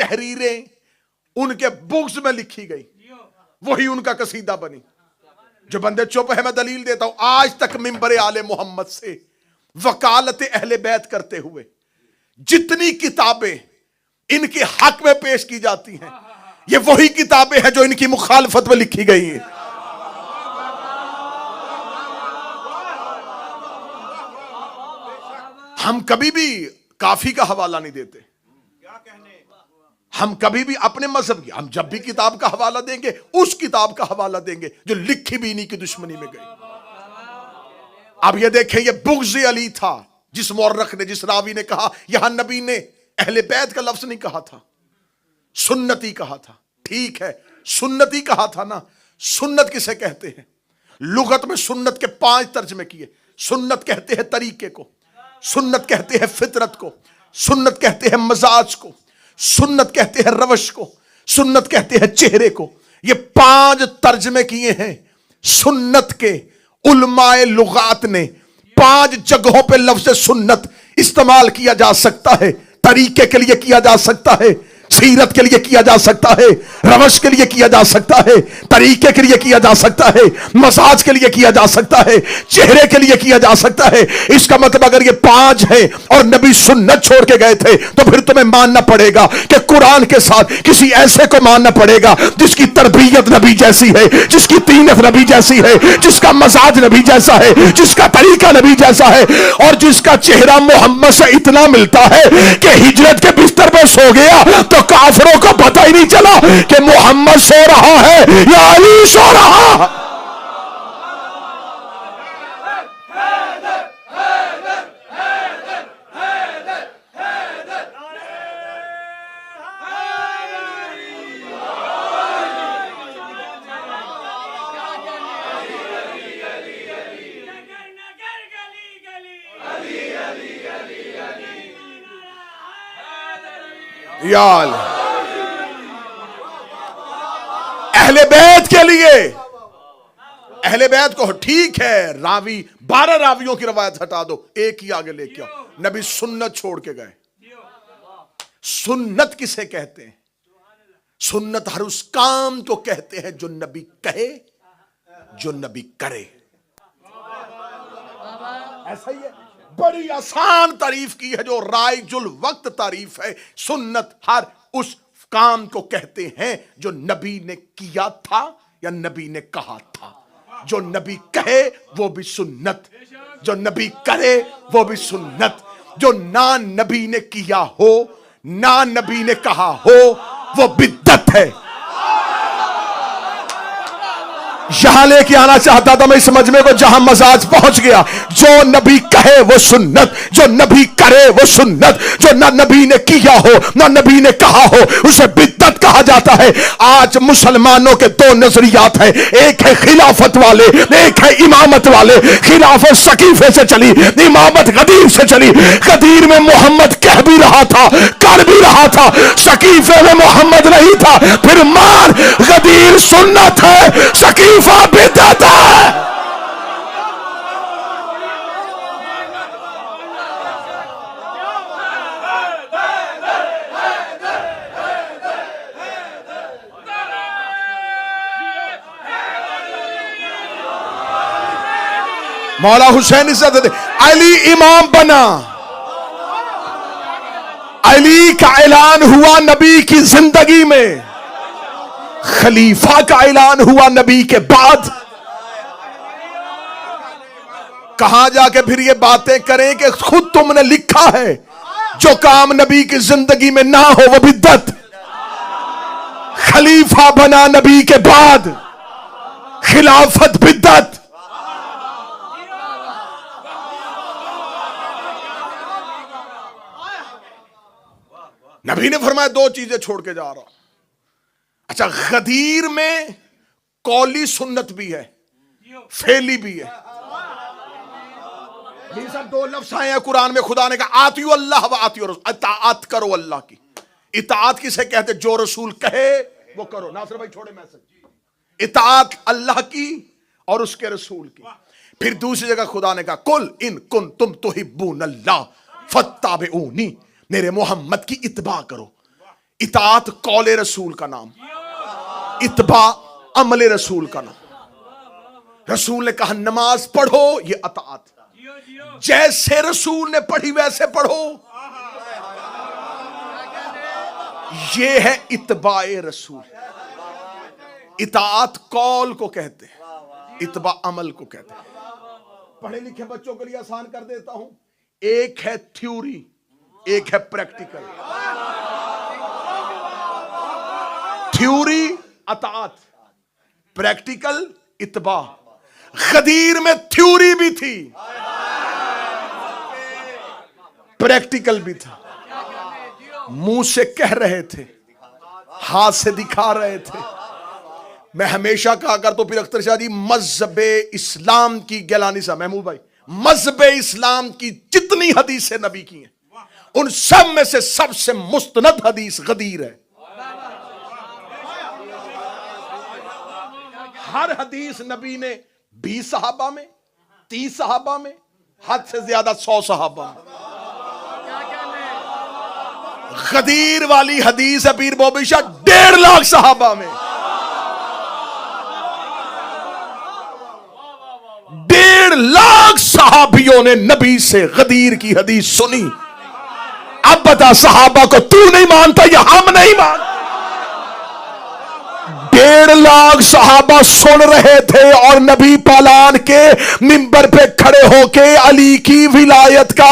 तहरीरें उनके बुक्स में लिखी गई, वही उनका कसीदा बनी। जो बंदे चुप है, मैं दलील देता हूं, आज तक मिंबर आले मोहम्मद से वकालत अहले बैत करते हुए जितनी किताबें इनके हक में पेश की जाती हैं, ये वही किताबें हैं जो इनकी मुखालफत में लिखी गई हैं। हम कभी भी काफी का हवाला नहीं देते, हम कभी भी अपने मजहब की, हम जब भी किताब का हवाला देंगे उस किताब का हवाला देंगे जो लिखी भी इन्हीं की दुश्मनी में गई। अब ये देखें, ये बुग़्ज़ अली था, जिस मौर्रख ने, जिस रावी ने कहा यहां नबी ने अहले बैत का लफ्ज नहीं कहा था, सुन्नती कहा था। ठीक है, सुन्नती कहा था ना। सुन्नत किसे कहते हैं? लुगत में सुन्नत के 5 तर्जमे किए। सुन्नत कहते हैं तरीके को, सुन्नत कहते हैं फितरत को, सुन्नत कहते हैं मजाज को, सुन्नत कहते हैं रवश को, सुन्नत कहते हैं चेहरे को। ये 5 तर्जमे किए हैं सुन्नत के। उलमाए लुगात ने 5 जगहों पे लफ्ज सुन्नत इस्तेमाल किया जा सकता है। तरीके के लिए किया जा सकता है, सीरत के लिए किया जा सकता है, रवश के लिए किया जा सकता है, तरीके के लिए किया जा सकता है, मसाज के लिए किया जा सकता है, चेहरे के लिए किया जा सकता है। इसका मतलब अगर ये 5 है और नबी सुन्नत छोड़ के गए थे तो फिर तुम्हें मानना पड़ेगा कि कुरान के साथ किसी ऐसे को मानना पड़ेगा जिसकी तरबियत नबी जैसी है, जिसकी तीनत नबी जैसी है, जिसका मसाज नबी जैसा है, जिसका तरीका नबी जैसा है, और जिसका चेहरा मोहम्मद से इतना मिलता है कि हिजरत के बिस्तर पर सो गया तो काफिरों को पता ही नहीं चला कि मोहम्मद सो रहा है या अली सो रहा। याल अहले बैत के लिए, अहले बैत को ठीक है, रावी 12 रावियों की रवायत हटा दो, एक ही आगे लेके आओ। नबी सुन्नत छोड़ के गए। सुन्नत किसे कहते हैं? सुन्नत हर उस काम को कहते हैं जो नबी कहे, जो नबी करे। ऐसा ही है, बड़ी आसान तारीफ की है जो राइजुल वक्त तारीफ है। सुन्नत हर उस काम को कहते हैं जो नबी ने किया था या नबी ने कहा था। जो नबी कहे वो भी सुन्नत, जो नबी करे वो भी सुन्नत। जो ना नबी ने किया हो, ना नबी ने कहा हो, वो बिद्दत है। यहां लेके आना चाहता था मैं इस मजमे को जहां मजाज पहुंच गया। जो नबी कहे वो सुन्नत, जो नबी करे वो सुन्नत, जो ना नबी ने किया हो ना नबी ने कहा हो उसे बिद्दत कहा जाता है। आज मुसलमानों के 2 नजरियात हैं, एक है खिलाफत वाले, एक है इमामत वाले। खिलाफत सकीफे से चली, इमामत गदीर से चली। गदीर में मोहम्मद कह भी रहा था, कर भी रहा था, सकीफे में मोहम्मद नहीं था। फिर मान, गदीर सुन्नत है, सकीफा बिद्दत है। मौला हुसैन इज्जत अली इमाम बना। अली का ऐलान हुआ नबी की जिंदगी में, खलीफा का ऐलान हुआ नबी के बाद। कहां जाके फिर ये बातें करें कि खुद तुमने लिखा है जो काम नबी की जिंदगी में ना हो वो बिद्दत। खलीफा बना नबी के बाद, खिलाफत बिद्दत। नबी ने फरमाया 2 चीजें छोड़ के जा रहा हूं। अच्छा, गदीर में कौली सुन्नत भी है, फेली भी है। ये सब 2 लफ्ज आए हैं कुरान में। खुदा ने कहा आतियु अल्लाह व आतियु रसूल, इताअत करो अल्लाह की। इताअत किसे कहते? जो रसूल कहे वो करो। नासिर भाई छोड़े मैसेज। इताअत अल्लाह की और उसके रसूल की। फिर दूसरी जगह खुदा ने कहा कुल इन कुन तुम तुहिब्बून अल्लाह फत्ताबिऊनी, मेरे मोहम्मद की इत्बा करो। इताअत कौले रसूल का नाम, इत्बा अमले रसूल का नाम। रसूल ने कहा नमाज पढ़ो, ये अताअत। जैसे रसूल ने पढ़ी वैसे पढ़ो, ये है इत्बाए रसूल। इताअत कौल को कहते हैं, इत्बा अमल को कहते हैं। पढ़े लिखे बच्चों के लिए आसान कर देता हूं, एक है थ्योरी, एक है प्रैक्टिकल। थ्योरी अताअत, प्रैक्टिकल इत्बा। गदीर में थ्योरी भी थी, प्रैक्टिकल भी था। मुंह से कह रहे थे, हाथ से दिखा रहे थे। मैं हमेशा कहा करता हूं, फिर अख्तर शाह जी, मज़हबे इस्लाम की गिलानी सा महमूद भाई, मज़हबे इस्लाम की जितनी हदीसें नबी की हैं, उन सब में से सबसे मुस्तनद हदीस गदीर है। हर हदीस नबी ने 20 सहाबा में, 30 सहाबा में, हद से ज्यादा 100 सहाबा में। गदीर वाली हदीस है पीर बॉबी शाह 1.5 लाख सहाबा में। 1.5 लाख सहाबियों ने नबी से गदीर की हदीस सुनी। अब बता, सहाबा को तू नहीं मानता या हम नहीं मानते? 1.5 लाख सहाबा सुन रहे थे और नबी पालान के मिंबर पे खड़े होके अली की विलायत का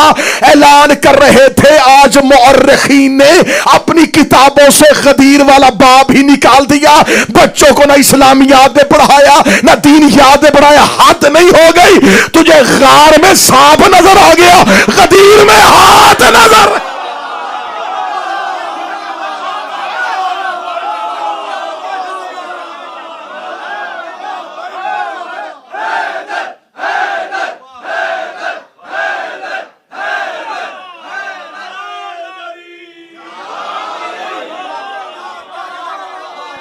ऐलान कर रहे थे। आज मुअर्रिखीन ने अपनी किताबों से गदीर वाला बाब ही निकाल दिया। बच्चों को ना इस्लाम याद पढ़ाया, ना दीन याद पढ़ाया। हाथ नहीं हो गई तुझे, गार में सांप नजर आ गया, गदीर में हाथ नजर।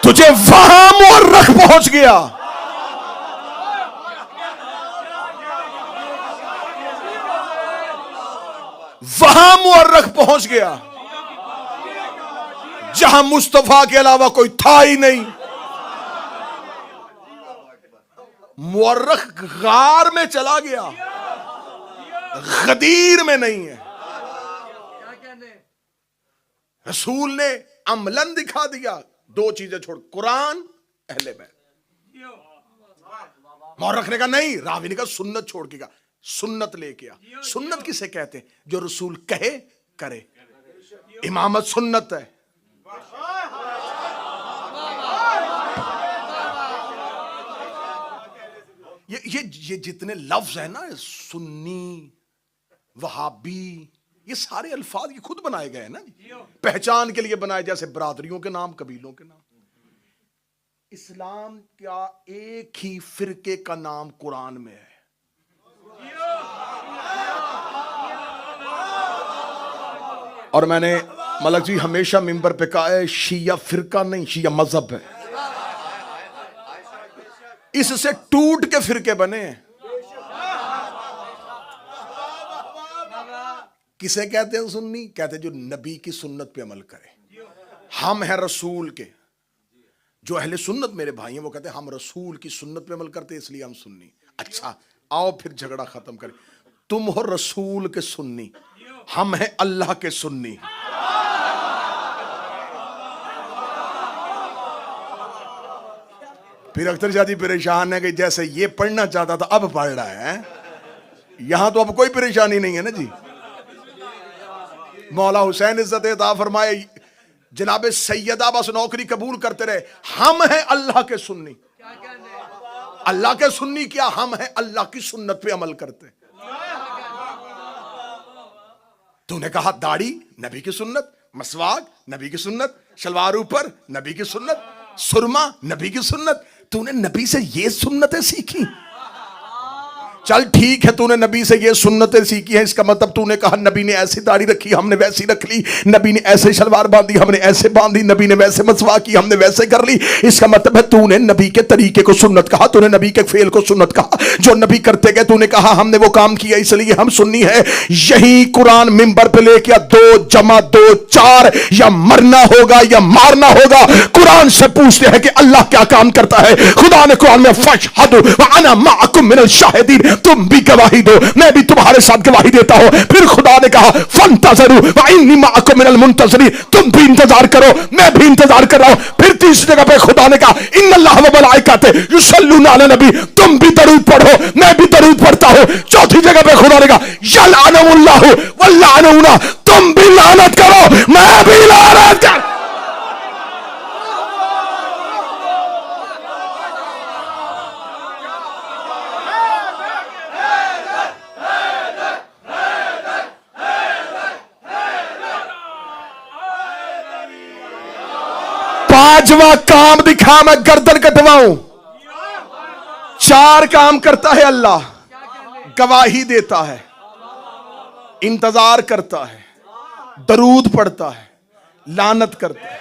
तुझे वहां मुअर्रख पहुंच गया। वहां मुअर्रख पहुंच गया जहां मुस्तफा के अलावा कोई था ही नहीं। मुअर्रख गार में चला गया, गदीर में नहीं है। रसूल ने अमलन दिखा दिया। 2 चीजें छोड़, कुरान, अहले बैत। मुअर्रख ने कहा नहीं, रावी ने कहा सुन्नत छोड़ के, कहा सुन्नत लेके आ। सुन्नत किसे कहते हैं? जो रसूल कहे करे। इमामत सुन्नत है। ये जितने लफ्ज है ना, सुन्नी, वहाबी, ये सारे अल्फाज ये खुद बनाए गए हैं ना, पहचान के लिए बनाए, जैसे बरादरियों के नाम, कबीलों के नाम। इस्लाम का एक ही फिरके का नाम कुरान में है। और मैंने मलक जी हमेशा मिंबर पे कहा है, शिया फिरका नहीं, शिया मजहब है। इससे टूट के फिरके बने हैं। किसे कहते हैं सुन्नी? कहते हैं जो नबी की सुन्नत पे अमल करे। हम हैं रसूल के। जो अहले सुन्नत मेरे भाई हैं वो कहते हैं हम रसूल की सुन्नत पे अमल करते हैं इसलिए हम सुन्नी। अच्छा आओ फिर झगड़ा खत्म करें। तुम हो रसूल के सुन्नी, हम हैं अल्लाह के सुन्नी। फिर अख्तर शाह जी परेशान है कि जैसे ये पढ़ना चाहता था अब पढ़ रहा है। यहां तो अब कोई परेशानी नहीं है ना जी। मौला हुसैन इज्जत अता फरमाए, जनाब सैयदा बस नौकरी कबूल करते रहे। हम हैं अल्लाह के सुन्नी। अल्लाह के सुन्नी क्या? हम हैं अल्लाह की सुन्नत पे अमल करते। तूने कहा दाढ़ी नबी की सुन्नत, मसवाक नबी की सुन्नत, शलवार ऊपर नबी की सुन्नत, सुरमा नबी की सुन्नत। तूने नबी से ये सुन्नतें सीखी? चल ठीक है, तूने नबी से ये सुन्नतें सीखी हैं, इसका मतलब तूने कहा नबी ने ऐसी दाढ़ी रखी हमने वैसी रख ली, नबी ने ऐसे शलवार बांधी हमने ऐसे बांधी, नबी ने वैसे मसवा की हमने वैसे कर ली। इसका मतलब है तूने नबी के तरीके को सुन्नत कहा, तूने नबी के फेल को सुन्नत कहा। जो नबी करते गए तूने कहा हमने वो काम किया इसलिए हम सुन्नी है। यही कुरान मिंबर पे लेके 2 जमा 2 4 या मरना होगा या मारना होगा। कुरान से पूछते हैं कि अल्लाह क्या काम करता है। खुदा ने कुरान में फशहदु व अना माअकुम मिनल शाहिदीन, तुम भी गवाही दो मैं भी तुम्हारे साथ गवाही देता हूं। फिर खुदा ने कहा फंतज़िरू व इन्नी माअकुम मिनल मुंतज़िरीन, तुम भी इंतजार करो मैं भी इंतजार कर रहा हूं। फिर तीसरी जगह पे खुदा ने कहा इन्नल्लाह व मलाइकतहु युसल्लूना अला नबी, तुम भी दरूद पढ़ो मैं भी दरूद पढ़ता हूं। चौथी जगह पे खुदा ने कहा यलअनुहुल्लाहु व लअनूना, तुम भी लानत करो मैं भी लानत कर। पांचवा काम दिखा मैं गर्दन कटवाऊं। 4 काम करता है अल्लाह, गवाही देता है, इंतजार करता है, दरूद पढ़ता है, लानत करता है।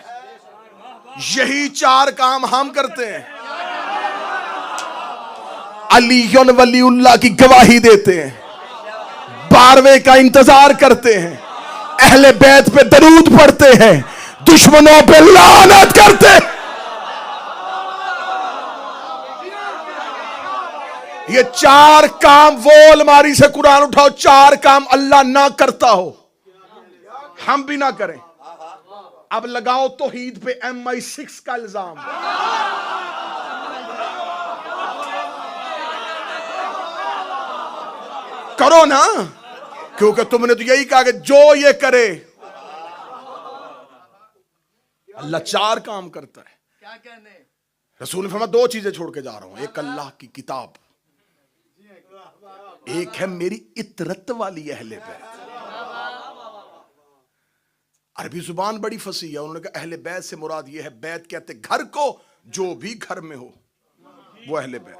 यही 4 काम हम करते हैं। अलीयुन वलीउल्लाह की गवाही देते हैं, 12वें का इंतजार करते हैं, अहले बैत पे दरूद पढ़ते हैं, दुश्मनों पे लानत करते। ये 4 काम, वो अलमारी से कुरान उठाओ, 4 काम अल्लाह ना करता हो, हम भी ना करें। अब लगाओ तौहीद पे MI6 का इल्जाम। करो ना, क्योंकि तुमने तो यही कहा कि जो ये करे। अल्लाह 4 काम करता है। क्या कहने? रसूल ने फरमाया 2 चीजें छोड़ के जा रहा हूं, एक अल्लाह की किताब, एक है मेरी इतरत वाली अहले बैत। अरबी जुबान बड़ी फसी है, उन्होंने कहा अहले बैत से मुराद ये है, बैत कहते घर को, जो भी घर में हो वो अहले बैत।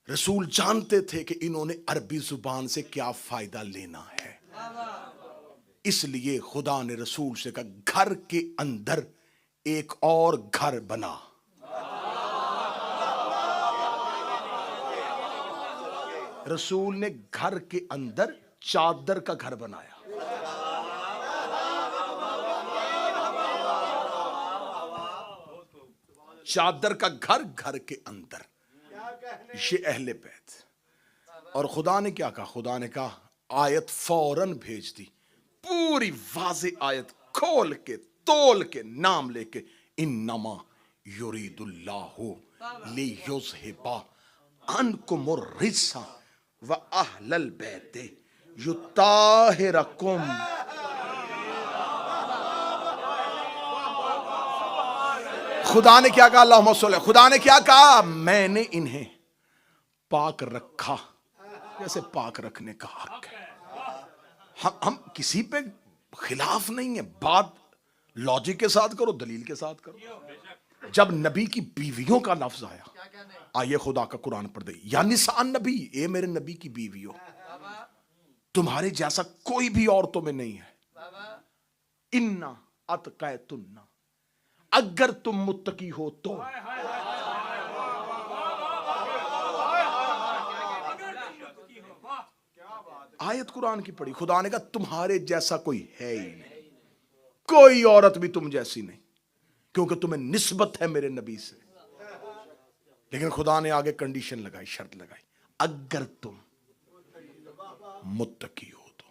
रसूल जानते थे कि इन्होंने अरबी जुबान से क्या फायदा लेना है, इसलिए खुदा ने रसूल से कहा घर के अंदर एक और घर बना। रसूल ने घर के अंदर चादर का घर बनाया। चादर का घर घर के अंदर, ये अहले बैत। और खुदा ने क्या कहा? खुदा ने कहा आयत फौरन भेज दी, पूरी वाज़े आयत खोल के तोल के नाम लेके, इन्नमा युरीदुल्लाहु लियुज़हिबा अन्कुमुर रिज्सा व अहलल बैति युताहिरकुम। खुदा ने क्या कहा? अल्लाहुम्मा सल्ली, खुदा ने क्या कहा? मैंने इन्हें पाक रखा जैसे पाक रखने का हक है। हम किसी पे खिलाफ नहीं है, बात लॉजिक के साथ करो, दलील के साथ करो। जब नबी की बीवियों का लफ्ज आया, आइए खुदा का कुरान पढ़ दे, या निसान नबी, ए मेरे नबी की बीवियों, तुम्हारे जैसा कोई भी औरतों में नहीं है। इन्ना अतकैतुन्ना, अगर तुम मुत्तकी हो तो। आयत कुरान की पढ़ी, खुदा ने कहा तुम्हारे जैसा कोई है ही नहीं, कोई औरत भी तुम जैसी नहीं, क्योंकि तुम्हें निस्बत है मेरे नबी से। लेकिन खुदा ने आगे कंडीशन लगाई, शर्त लगाई, अगर तुम मुत्तकी हो तो।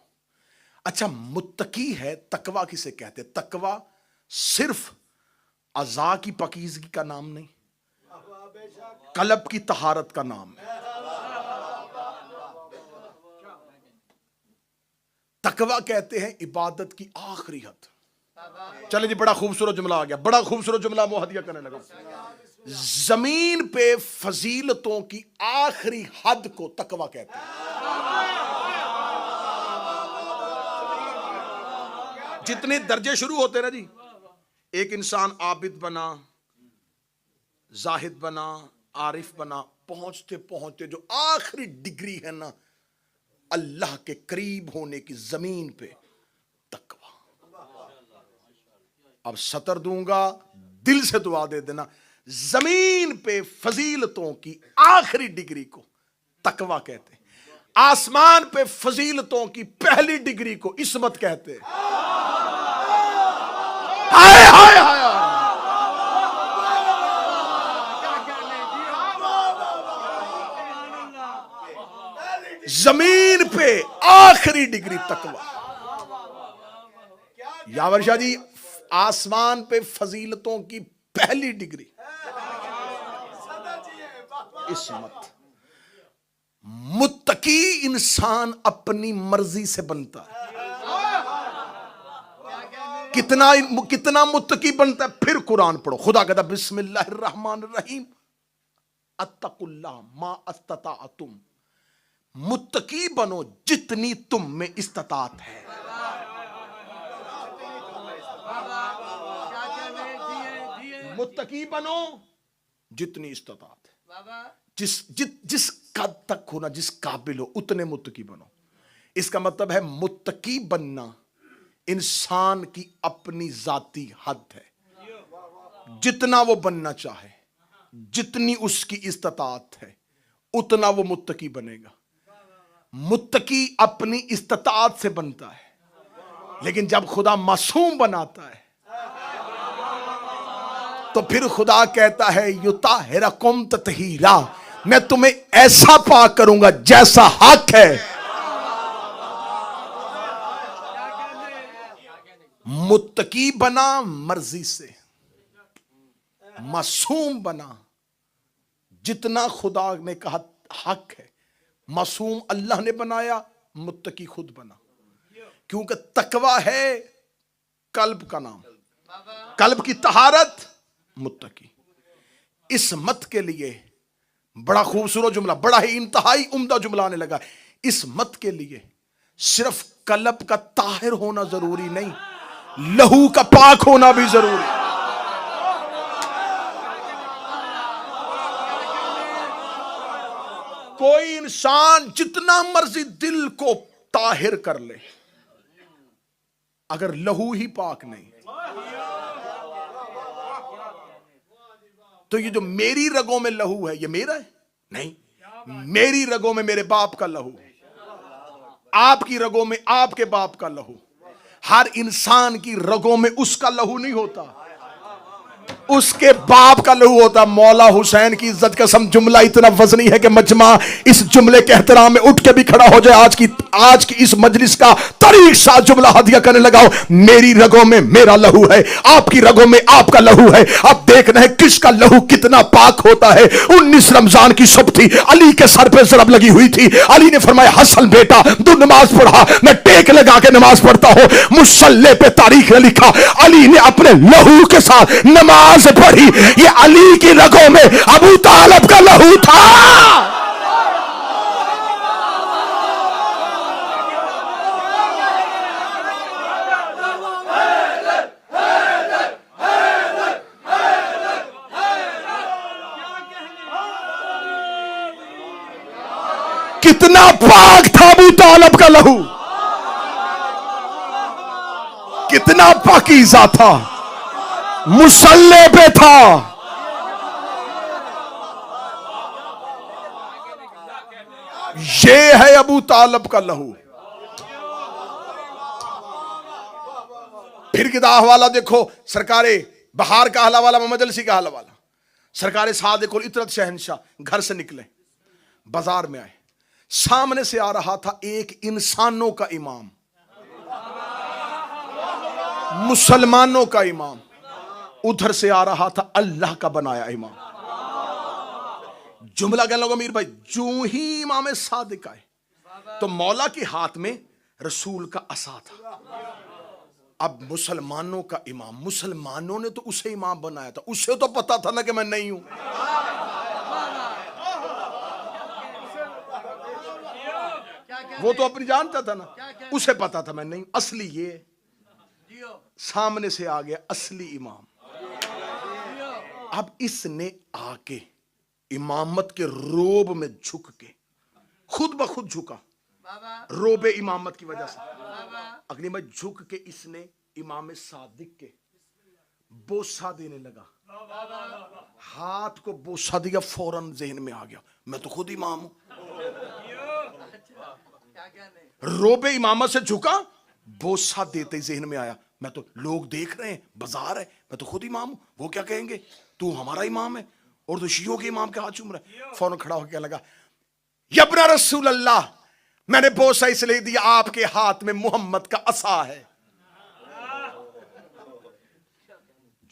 अच्छा, मुत्तकी है, तकवा किसे कहते? तकवा सिर्फ अज़ा की पकीज़गी का नाम नहीं, कल्ब की तहारत का नाम है। तकवा कहते हैं इबादत की आखिरी हद। चले जी, बड़ा खूबसूरत जुमला आ गया, बड़ा खूबसूरत जुमला मुहदिया करने लगा। जमीन पे फजीलतों की आखिरी हद को तकवा कहते हैं। जितने दर्जे शुरू होते हैं ना जी, एक इंसान आबिद बना, जाहिद बना, आरिफ बना, पहुंचते पहुंचते जो आखिरी डिग्री है ना अल्लाह के करीब होने की, जमीन पे तकवा। अब सतर दूंगा, दिल से दुआ दे देना, जमीन पे फजीलतों की आखिरी डिग्री को तकवा कहते हैं, आसमान पे फजीलतों की पहली डिग्री को इस्मत कहते हैं। हाय हाय हाय, जमीन पे आखिरी डिग्री तकवा। यावर शाह जी, आसमान पे फजीलतों की पहली डिग्री इस्मत। मुत्तकी इंसान अपनी मर्जी से बनता है। कितना मुत्तकी बनता है, फिर कुरान पढ़ो। खुदा कहता बिस्मिल्लाहिर्रहमानिर्रहीम अत्तकुल्लाह मा अस्तताअतुम। मुत्तकी बनो जितनी तुम में इस्तात है। मुत्तकी बनो जितनी इस्तात है। जिस कद तक हो ना, जिस काबिल हो, उतने मुत्तकी बनो। इसका मतलब है मुत्तकी बनना इंसान की अपनी जाती हद है। जितना वो बनना चाहे, जितनी उसकी इस्तात है, उतना वो मुत्तकी बनेगा। मुत्तकी अपनी इस्तात से बनता है, लेकिन जब खुदा मासूम बनाता है तो फिर खुदा कहता है युताहिरकुम ततहीरा, मैं तुम्हें ऐसा पाक करूंगा जैसा हक है। मुत्तकी बना मर्जी से, मासूम बना जितना खुदा ने कहा हक है। मासूम अल्लाह ने बनाया, मुत्तकी खुद बना, क्योंकि तकवा है कल्ब का नाम, कल्ब की तहारत मुत्तकी। इस मत के लिए बड़ा खूबसूरत जुमला, बड़ा ही इंतहाई उम्दा जुमला आने लगा। इस मत के लिए सिर्फ कल्ब का ताहिर होना जरूरी नहीं, लहू का पाक होना भी जरूरी। कोई इंसान जितना मर्जी दिल को ताहिर कर ले, अगर लहू ही पाक नहीं, तो ये जो मेरी रगों में लहू है, ये मेरा है नहीं। मेरी रगों में मेरे बाप का लहू, आपकी रगों में आपके बाप का लहू। हर इंसान की रगों में उसका लहू नहीं होता, उसके बाप का लहू होता। मौला हुसैन की इज्जत कसम, जुमला इतना वजनी है कि मजमा इस जुमले के एहतराम में उठ के भी खड़ा हो जाए। आज की इस मजलिस का तारीख सा जुमला हदिया करने लगाओ। मेरी रगों में मेरा लहू है, आपकी रगों में आपका लहू है। अब देखना है किसका लहू कितना पाक होता है। 19 रमजान की सुबह थी, अली के सर पे ज़रब लगी हुई थी। अली ने फरमाया हसन बेटा तू नमाज पढ़ा, मैं टेक लगा के नमाज पढ़ता हूं। मुसल्ले पे तारीख ने लिखा, अली ने अपने लहू के साथ नमाज पढ़ी। ये अली की रगों में अबू तालिब का लहू था। कितना पाक था अबू तालिब का लहू, कितना पाकीज़ा था, मुसल्ले पे था। ये है अबू तालिब का लहू। फिर किताब हवाला देखो, सरकारे बहार का हवाला, मोहम्मद अलसी का हवाला। सरकारे सादिक उल इतरत शहंशाह घर से निकले, बाजार में आए, सामने से आ रहा था एक इंसानों का इमाम, मुसलमानों का इमाम। उधर से आ रहा था अल्लाह का बनाया इमाम। जुमला कहने लगा मीर भाई, जो ही इमाम सादिक आए तो मौला के हाथ में रसूल का असा था। अब मुसलमानों का इमाम, मुसलमानों ने तो उसे इमाम बनाया था, उसे तो पता था ना कि मैं नहीं हूं। वो तो अपनी जानता था ना, उसे पता था मैं नहीं। असली ये सामने से आ गया असली इमाम। अब इसने आके इमामत के रोब में झुक के खुद ब खुद झुका, रोबे इमामत की वजह से। अगली में झुक के इसने इमाम सादिक के बोसा देने लगा, हाथ को बोसा दिया, फौरन जहन में आ गया मैं तो खुद इमाम हूं। रोबे इमामत से झुका, बोसा देते ही जहन में आया मैं तो, लोग देख रहे हैं, बाजार है, मैं तो खुद इमाम हूं, वो क्या कहेंगे, तू हमारा इमाम है और तो शियों के इमाम के हाथ चूम रहा है। फौरन खड़ा होकर लगा, यब्ना रसूल अल्लाह, मैंने बोसा इसलिए दिया आपके हाथ में मोहम्मद का असा है।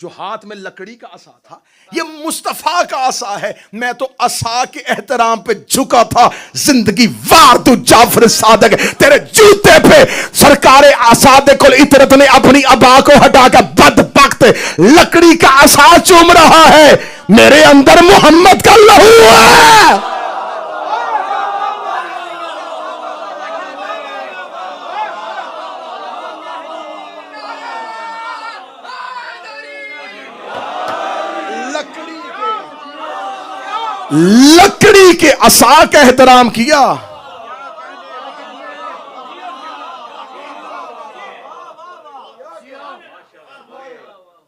जो हाथ में लकड़ी का असा था, ये मुस्तफा का असा है। मैं तो असा के एहतराम पे झुका था। जिंदगी वार तू जाफर सादक, तेरे जूते पे सरकारे सादिक कुल इतरत ने अपनी अबा को हटाकर बदबख्त लकड़ी का असा चूम रहा है। मेरे अंदर मोहम्मद का लहू है। लकड़ी के असा का एहतराम किया।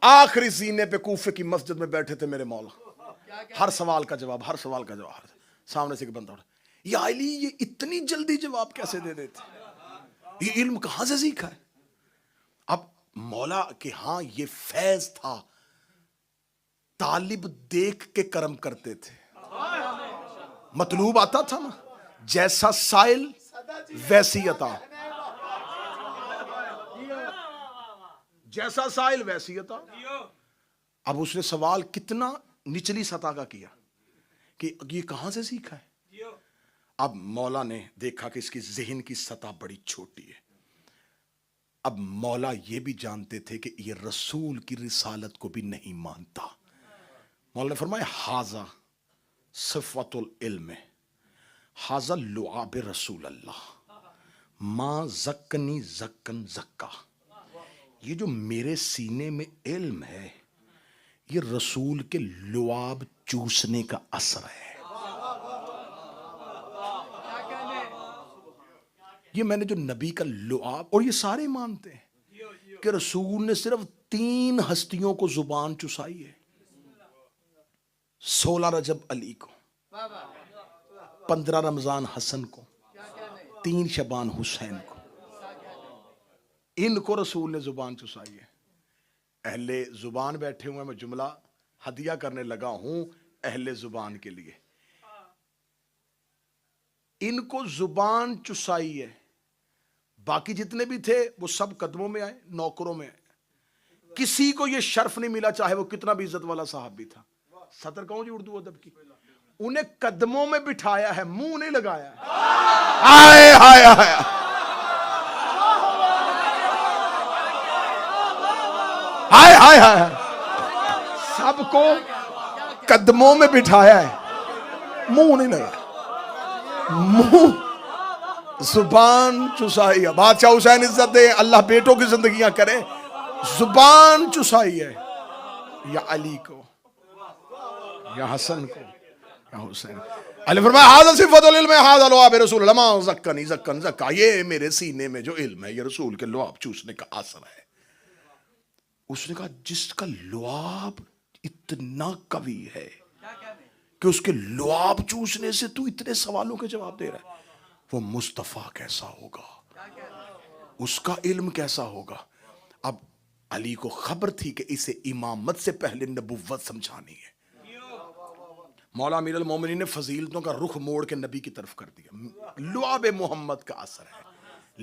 आखिरी सीने पे कूफे की मस्जिद में बैठे थे मेरे मौला, हर सवाल का जवाब, हर सवाल का जवाब। सामने से एक बंदा उठा, ये अली ये इतनी जल्दी जवाब कैसे दे देते, ये इल्म कहां से सीखा है। अब मौला के हां ये फैज था, तालिब देख के कर्म करते थे। मतलूब आता था ना, जैसा साइल वैसी अता, जैसा साइल वैसी अता। अब उसने सवाल कितना निचली सतह का किया कि ये कहां से सीखा है। अब मौला ने देखा कि इसकी ज़हन की सतह बड़ी छोटी है। अब मौला ये भी जानते थे कि ये रसूल की रिसालत को भी नहीं मानता। मौला ने फरमाया, हाजा सिफ़तुल इल्म, हाजा लुआब रसूल अल्लाह, माँ ज़क्कनी ज़क्कन ज़क्का। ये जो मेरे सीने में इल्म है, ये रसूल के लुआब चूसने का असर है। ये मैंने जो नबी का लुआब, और ये सारे मानते हैं कि रसूल ने सिर्फ 3 हस्तियों को जुबान चुसाई है। 16 रजब अली को, 15 रमजान हसन को, 3 शबान हुसैन को, इनको रसूल ने जुबान चुसाई है। अहले जुबान बैठे हुए, मैं जुमला हदिया करने लगा हूं अहले जुबान के लिए। इनको जुबान चुसाई है। बाकी जितने भी थे वो सब कदमों में आए, नौकरों में आए। किसी को ये शर्फ नहीं मिला, चाहे वो कितना भी इज्जत वाला साहब भी था। सतर कहूं जी उर्दू अदब की, उन्हें कदमों में बिठाया है, मुंह नहीं लगाया है। हाय हाय हाय, हाय हाय हाय, सबको कदमों में बिठाया है, मुंह नहीं लगाया। मुंह जुबान चुसाई है। बादशाह हुसैन इज्जत दे, अल्लाह बेटों की जिंदगियां करे। जुबान चुसाई है, या अली को, या हसन को, या हुसैन। अली फरमाया, हाज़ा सिफ़तुल इल्म, हाज़ा लुआब रसूल लमा ज़क्कनी ज़क्कन ज़क्का। ये मेरे सीने में जो इल्म है, ये रसूल के लुआब चूसने का असर है। उसने कहा, जिसका लुआब इतना कवी है कि उसके लुआब चूसने से तू इतने सवालों के जवाब दे रहा है, वो मुस्तफ़ा कैसा होगा, उसका इल्म कैसा होगा। अब अली को खबर थी कि इसे इमामत से पहले नबुव्वत समझानी है। मौला अमीर अल मोमिनीन ने फजीलतों का रुख मोड़ के नबी की तरफ कर दिया। लुआब मोहम्मद का असर है,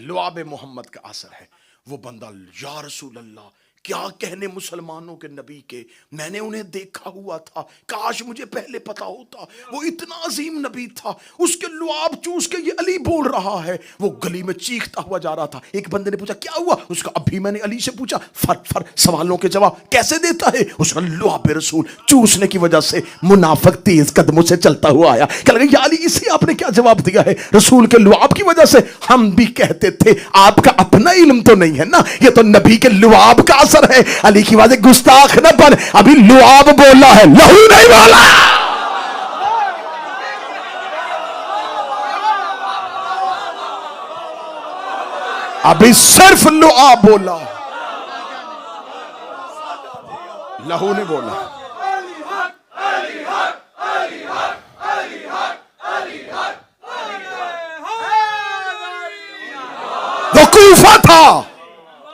लुआब मोहम्मद का असर है। वो बंदा, या रसूल अल्लाह, क्या कहने मुसलमानों के नबी के, मैंने उन्हें देखा हुआ था, काश मुझे पहले पता होता। वो इतना अजीम नबी था, उसके लुआब चूस के ये अली बोल रहा है। वो गली में चीखता हुआ जा रहा था। एक बंदे ने पूछा, क्या हुआ? उसका, अभी मैंने अली से पूछा। फट फट सवालों के जवाब कैसे देता है? उसका लुआब रसूल चूसने की वजह से मुनाफिक तेज कदमों से चलता हुआ आया। कह लगे, या अली, इसे आपने क्या जवाब दिया है? रसूल के लुआब की वजह से। हम भी कहते थे आपका अपना इल्म तो नहीं है ना, ये तो नबी के लुआब का असर है। अली की बात, गुस्ताख न बन, अभी लुआब बोला है, लहू नहीं बोला। अभी सिर्फ लुआब बोला, लहू ने बोला। वो कूफा था,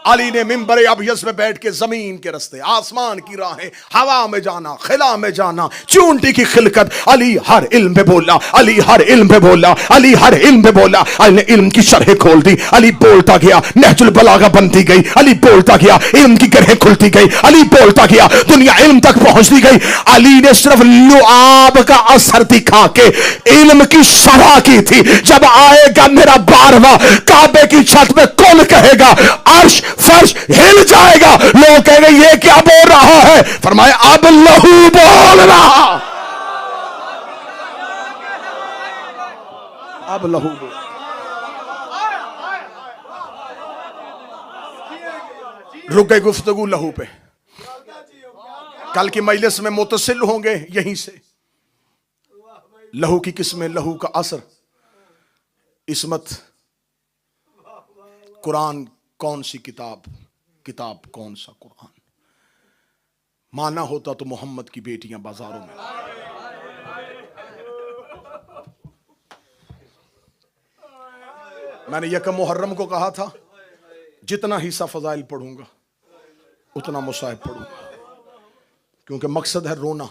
अली ने मिंबर अबयस में बैठ के जमीन के रास्ते, आसमान की राहें, हवा में जाना, खिला में जाना, चूंटी की खिलकत, अली हर इल्म पे बोला, अली हर इल्म पे बोला, अली हर इल्म पे बोला। अली ने इल्म की शरह खोल दी, अली बोलता गया, नहजुल बलागा बनती गई, अली बोलता गया, इल्म की गरहें खुलती गई, अली बोलता गया, दुनिया इल्म तक पहुंचती गई। अली ने सिर्फ लुआब का असर दिखा के इल्म की शरह की थी। जब आएगा मेरा 12वां, काबे की छत में कौन कहेगा, अर्श फर्श हिल जाएगा, लोग कहेंगे ये क्या बोल रहा है। फरमाया अब लहू बोल रहा, अब लहू बोल। रुक गई गुफ्तगू लहू पे। कल की मजलिस में मुतसिल होंगे यहीं से। लहू की किस्में, लहू का असर, इस्मत, कुरान कौन सी किताब, किताब कौन सा कुरान। माना होता तो मोहम्मद की बेटियां बाजारों में। मैंने यकम मुहर्रम को कहा था जितना हिस्सा फजाइल पढ़ूंगा उतना मुसाहिब पढ़ूंगा, क्योंकि मकसद है रोना।